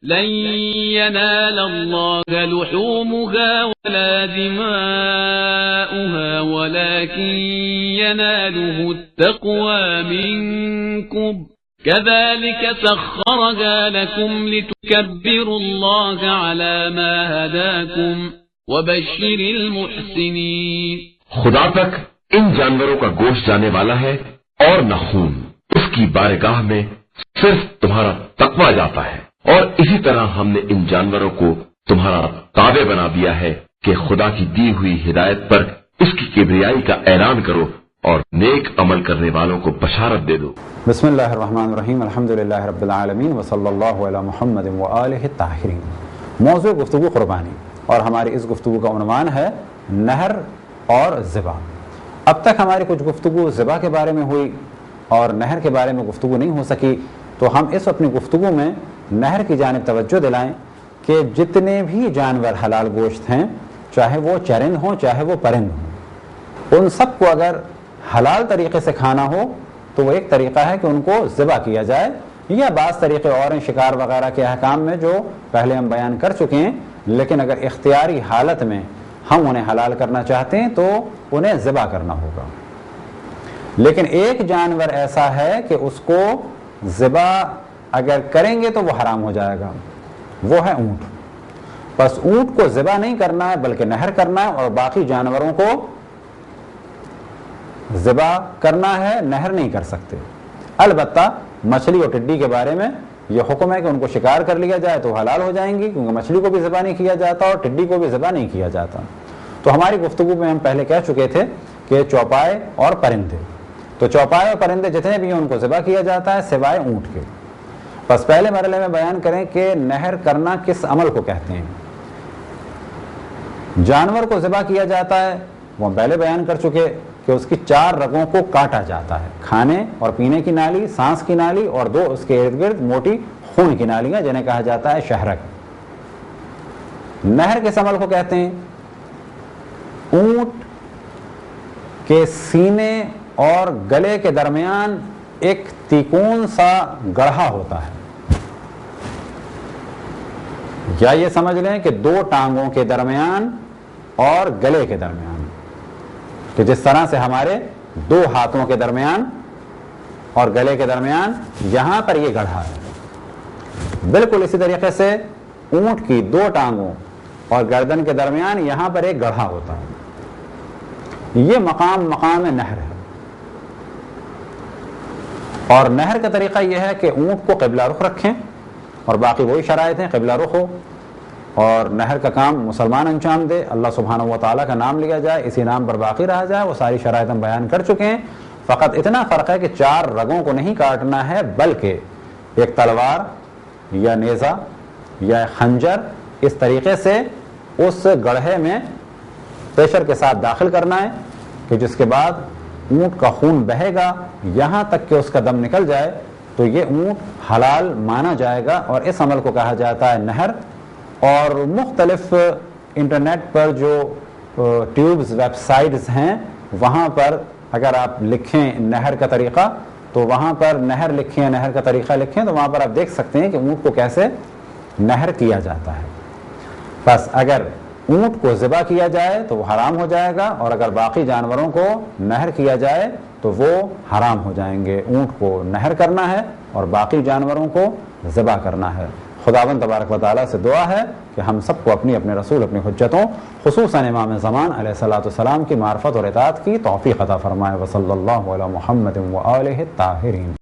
لن ينال الله لحومها ولا دماؤها ولكن يناله التقوى منكم كذلك سخرها لكم لتكبروا الله على ما هداكم وبشر المحسنين. خدا تک ان جانوروں کا گوشت جانے والا ہے اور نہ خون. اس کی بارگاہ میں صرف تمہارا تقوی جاتا ہے. اور اسی طرح ہم نے ان جانوروں کو تمہارا تابع بنا دیا ہے کہ خدا کی دی ہوئی ہدایت پر اس کی کبریائی کا اعلان کرو اور نیک عمل کرنے والوں کو بشارت دے دو. بسم اللہ الرحمن الرحیم. الحمدللہ رب العالمین وصلی اللہ علی محمد وآلہ الطاہرین. موضوع گفتگو قربانی اور ہماری اس گفتگو کا عنوان ہے نہر اور ذبح. اب تک ہماری کچھ گفتگو ذبح کے بارے میں ہوئی اور نہر کے بارے میں گفتگو نہیں ہو سکی، تو ہم اس اپنی گفتگو میں نہر کی جانب توجہ دلائیں کہ جتنے بھی جانور حلال گوشت ہیں، چاہے وہ چرند ہوں چاہے وہ پرند ہوں، ان سب کو اگر حلال طریقے سے کھانا ہو تو وہ ایک طریقہ ہے کہ ان کو ذبح کیا جائے، یا بعض طریقے اور ہیں شکار وغیرہ کے احکام میں جو پہلے ہم بیان کر چکے ہیں. لیکن اگر اختیاری حالت میں ہم انہیں حلال کرنا چاہتے ہیں تو انہیں ذبح کرنا ہوگا. لیکن ایک جانور ایسا ہے کہ اس کو ذبح اگر کریں گے تو وہ حرام ہو جائے گا، وہ ہے اونٹ. بس اونٹ کو ذبح نہیں کرنا ہے بلکہ نہر کرنا ہے، اور باقی جانوروں کو ذبح کرنا ہے، نہر نہیں کر سکتے. البتہ مچھلی اور ٹڈی کے بارے میں یہ حکم ہے کہ ان کو شکار کر لیا جائے تو حلال ہو جائیں گی، کیونکہ مچھلی کو بھی ذبح نہیں کیا جاتا اور ٹڈی کو بھی ذبح نہیں کیا جاتا. تو ہماری گفتگو میں ہم پہلے کہہ چکے تھے کہ چوپائے اور پرندے، تو چوپائے اور پرندے جتنے بھی ہیں ان کو ذبح کیا جاتا ہے سوائے اونٹ کے. بس پہلے مرحلے میں بیان کریں کہ نہر کرنا کس عمل کو کہتے ہیں. جانور کو ذبح کیا جاتا ہے وہ ہم پہلے بیان کر چکے کہ اس کی 4 رگوں کو کاٹا جاتا ہے، کھانے اور پینے کی نالی، سانس کی نالی اور 2 اس کے ارد گرد موٹی خون کی نالیاں جنہیں کہا جاتا ہے شہرک. نہر کس عمل کو کہتے ہیں؟ اونٹ کے سینے اور گلے کے درمیان ایک تیکون سا گڑھا ہوتا ہے، یا یہ سمجھ لیں کہ 2 ٹانگوں کے درمیان اور گلے کے درمیان، کہ جس طرح سے ہمارے 2 ہاتھوں کے درمیان اور گلے کے درمیان یہاں پر یہ گڑھا ہے، بالکل اسی طریقے سے اونٹ کی 2 ٹانگوں اور گردن کے درمیان یہاں پر ایک گڑھا ہوتا ہے. یہ مقام نہر ہے. اور نہر کا طریقہ یہ ہے کہ اونٹ کو قبلہ رخ رکھیں، اور باقی وہی شرائط ہیں، قبلہ رخ ہو اور نہر کا کام مسلمان انجام دے، اللہ سبحانہ و تعالیٰ کا نام لیا جائے، اسی نام پر باقی رہا جائے. وہ ساری شرائط ہم بیان کر چکے ہیں. فقط اتنا فرق ہے کہ 4 رگوں کو نہیں کاٹنا ہے بلکہ ایک تلوار یا نیزہ یا خنجر اس طریقے سے اس گڑھے میں پریشر کے ساتھ داخل کرنا ہے کہ جس کے بعد اونٹ کا خون بہے گا یہاں تک کہ اس کا دم نکل جائے، تو یہ اونٹ حلال مانا جائے گا. اور اس عمل کو کہا جاتا ہے نہر. اور مختلف انٹرنیٹ پر جو ٹیوبز ویب سائٹس ہیں وہاں پر اگر آپ لکھیں نہر کا طریقہ تو وہاں پر نہر لکھیں، نہر کا طریقہ لکھیں تو وہاں پر آپ دیکھ سکتے ہیں کہ اونٹ کو کیسے نہر کیا جاتا ہے. بس اگر اونٹ کو ذبح کیا جائے تو وہ حرام ہو جائے گا، اور اگر باقی جانوروں کو نہر کیا جائے تو وہ حرام ہو جائیں گے. اونٹ کو نہر کرنا ہے اور باقی جانوروں کو ذبح کرنا ہے. خداوند تبارک و تعالیٰ سے دعا ہے کہ ہم سب کو اپنی رسول اپنی حجتوں خصوصاً امام زمان علیہ السلام کی معرفت اور اطاعت کی توفیق عطا فرمائے. وصلی اللہ علی محمد وآلہ الطاہرین.